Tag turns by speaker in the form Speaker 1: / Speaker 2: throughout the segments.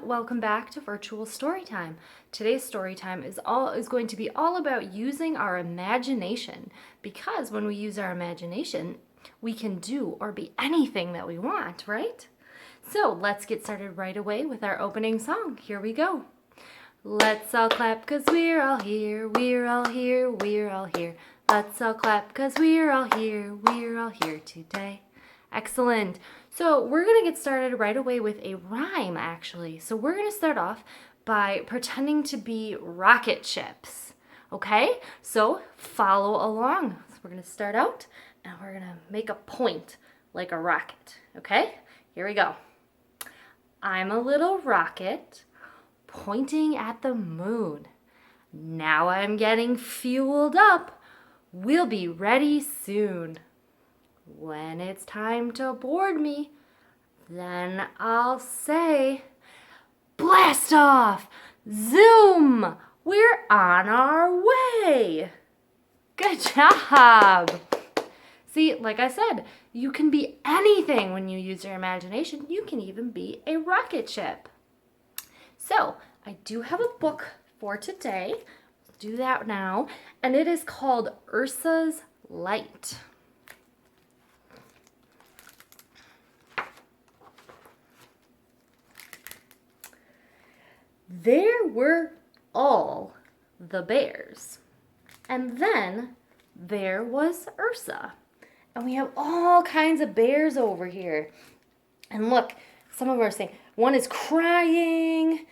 Speaker 1: welcome back to Virtual Storytime. Today's Storytime is going to be all about using our imagination, because when we use our imagination, we can do or be anything that we want, right? So let's get started right away with our opening song. Here we go. Let's all clap 'cause we're all here, we're all here, we're all here. Let's all clap 'cause we're all here today. Excellent. So we're going to get started right away with a rhyme, actually. So we're going to start off by pretending to be rocket ships. Okay? So follow along. So we're going to start out and we're going to make a point like a rocket. Okay? Here we go. I'm a little rocket pointing at the moon. Now I'm getting fueled up. We'll be ready soon. When it's time to board me, then I'll say, blast off! Zoom! We're on our way! Good job! See, like I said, you can be anything when you use your imagination. You can even be a rocket ship. So, I do have a book for today. Let's do that now. And it is called Ursas Light. There were all the bears. And then there was Ursa. And we have all kinds of bears over here. And look, some of them are saying, one is crying,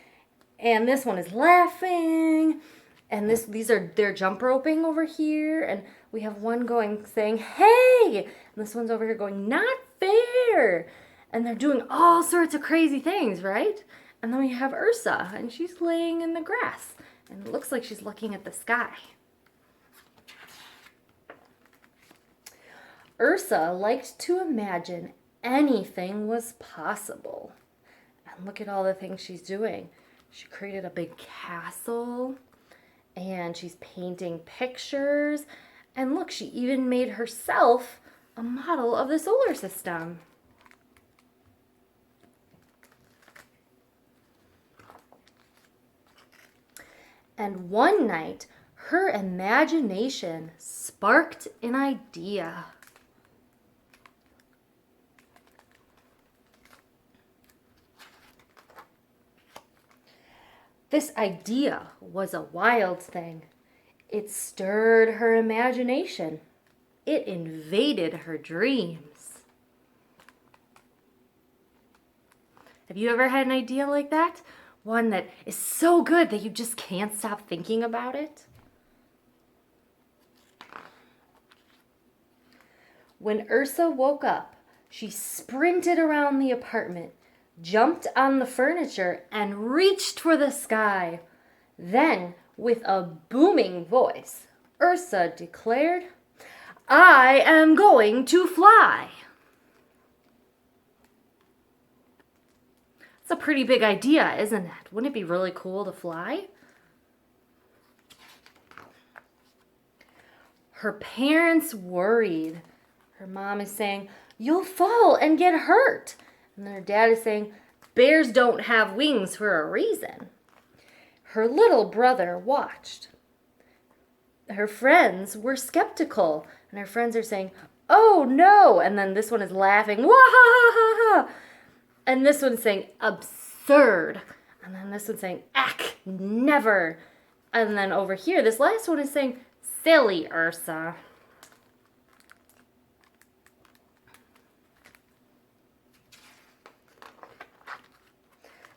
Speaker 1: and this one is laughing, and they're jump roping over here, and we have one saying, hey, and this one's over here going, not fair. And they're doing all sorts of crazy things, right? And then we have Ursa, and she's laying in the grass, and it looks like she's looking at the sky. Ursa liked to imagine anything was possible. And look at all the things she's doing. She created a big castle, and she's painting pictures, and look, she even made herself a model of the solar system. And one night, her imagination sparked an idea. This idea was a wild thing. It stirred her imagination. It invaded her dreams. Have you ever had an idea like that? One that is so good that you just can't stop thinking about it? When Ursa woke up, she sprinted around the apartment, jumped on the furniture, and reached for the sky. Then, with a booming voice, Ursa declared, I am going to fly. It's a pretty big idea, isn't it? Wouldn't it be really cool to fly? Her parents worried. Her mom is saying, you'll fall and get hurt. And her dad is saying, bears don't have wings for a reason. Her little brother watched. Her friends were skeptical. And her friends are saying, oh no. And then this one is laughing, wah ha ha ha ha. And this one's saying, absurd. And then this one's saying, ack, never. And then over here, this last one is saying, silly Ursa.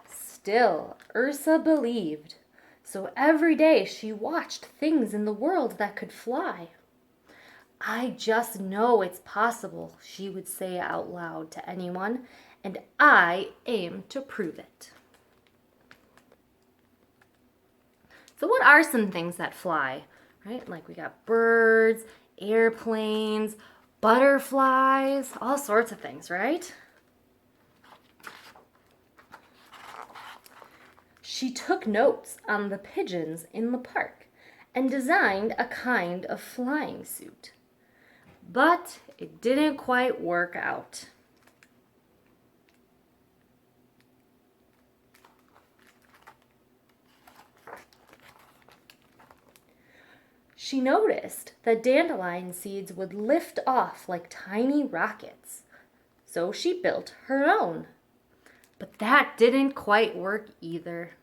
Speaker 1: Still, Ursa believed. So every day she watched things in the world that could fly. I just know it's possible, she would say out loud to anyone, and I aim to prove it. So what are some things that fly, right? Like we got birds, airplanes, butterflies, all sorts of things, right? She took notes on the pigeons in the park and designed a kind of flying suit. But it didn't quite work out. She noticed that dandelion seeds would lift off like tiny rockets. So she built her own. But that didn't quite work either.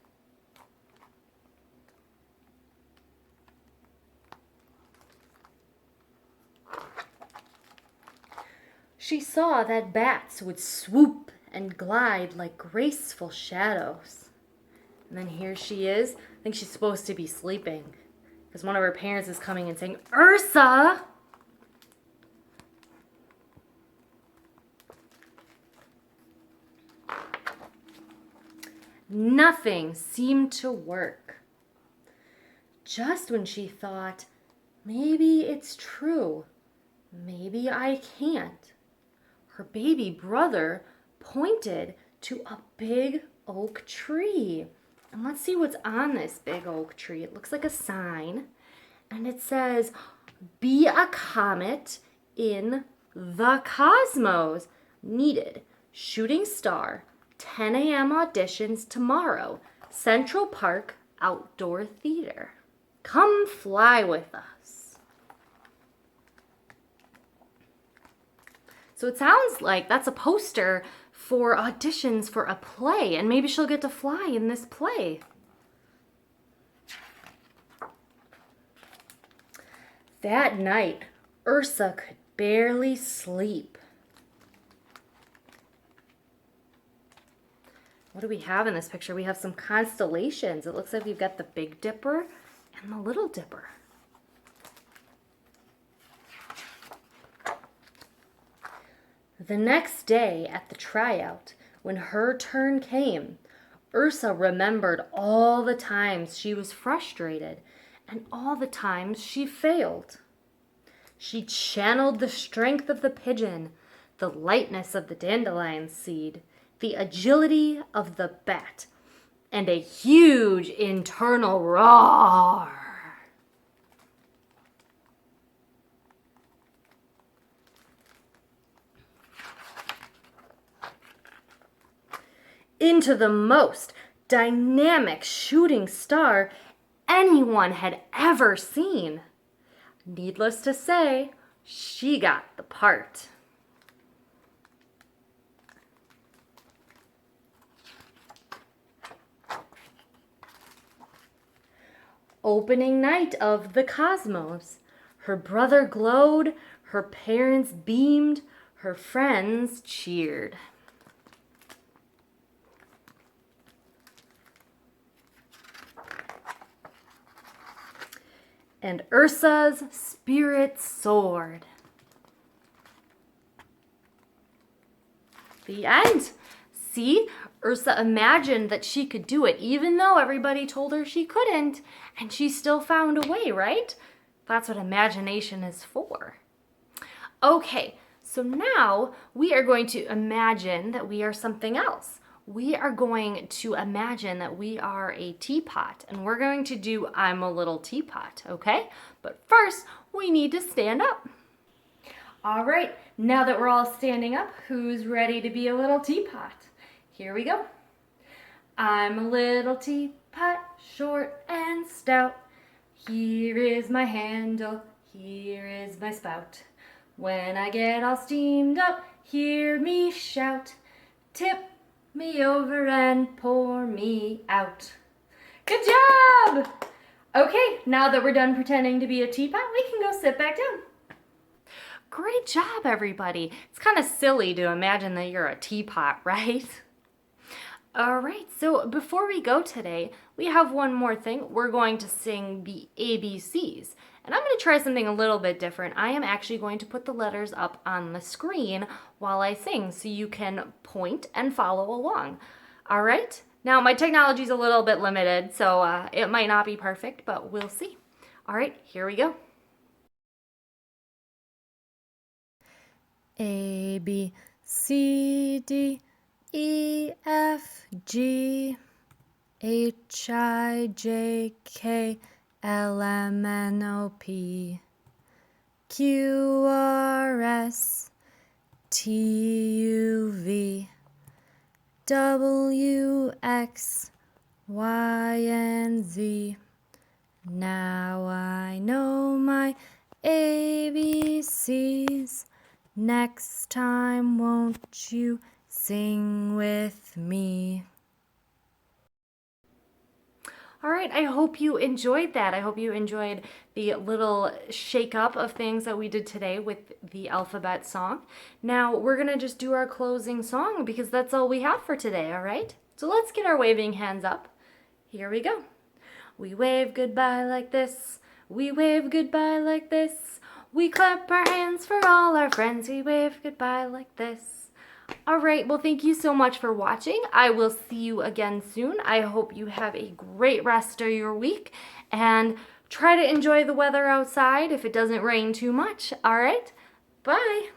Speaker 1: She saw that bats would swoop and glide like graceful shadows. And then here she is. I think she's supposed to be sleeping because one of her parents is coming and saying, "Ursa!" Nothing seemed to work. Just when she thought, maybe it's true, maybe I can't, her baby brother pointed to a big oak tree. And let's see what's on this big oak tree. It looks like a sign, and it says, "Be a comet in the cosmos. Needed. Shooting star. 10 a.m. auditions tomorrow. Central Park Outdoor Theater. Come fly with us." So it sounds like that's a poster for auditions for a play, and maybe she'll get to fly in this play. That night, Ursa could barely sleep. What do we have in this picture? We have some constellations. It looks like we've got the Big Dipper and the Little Dipper. The next day at the tryout, when her turn came, Ursa remembered all the times she was frustrated and all the times she failed. She channeled the strength of the pigeon, the lightness of the dandelion seed, the agility of the bat, and a huge internal roar. Into the most dynamic shooting star anyone had ever seen. Needless to say, she got the part. Opening night of the cosmos. Her brother glowed, her parents beamed, her friends cheered. And Ursa's spirit soared. The end. See, Ursa imagined that she could do it, even though everybody told her she couldn't, and she still found a way, right? That's what imagination is for. Okay, so now we are going to imagine that we are something else. We are going to imagine that we are a teapot, and we're going to do "I'm a Little Teapot," okay? But first, we need to stand up. All right, now that we're all standing up, who's ready to be a little teapot? Here we go. I'm a little teapot, short and stout. Here is my handle, here is my spout. When I get all steamed up, hear me shout. Tip me over and pour me out. Good job! Okay, now that we're done pretending to be a teapot, we can go sit back down. Great job, everybody. It's kind of silly to imagine that you're a teapot, right? All right, so before we go today, we have one more thing. We're going to sing the ABCs. And I'm going to try something a little bit different. I am actually going to put the letters up on the screen while I sing so you can point and follow along. All right? Now, my technology is a little bit limited, so it might not be perfect, but we'll see. All right, here we go. A, B, C, D, E, F, G, H, I, J, K, L, M, N, O, P, Q, R, S, T, U, V, W, X, Y, and Z. Now I know my ABCs. Next time, won't you sing with me? All right, I hope you enjoyed that. I hope you enjoyed the little shake up of things that we did today with the alphabet song. Now we're gonna just do our closing song because that's all we have for today, all right? So let's get our waving hands up. Here we go. We wave goodbye like this. We wave goodbye like this. We clap our hands for all our friends. We wave goodbye like this. All right, well, thank you so much for watching. I will see you again soon. I hope you have a great rest of your week and try to enjoy the weather outside if it doesn't rain too much. All right, bye.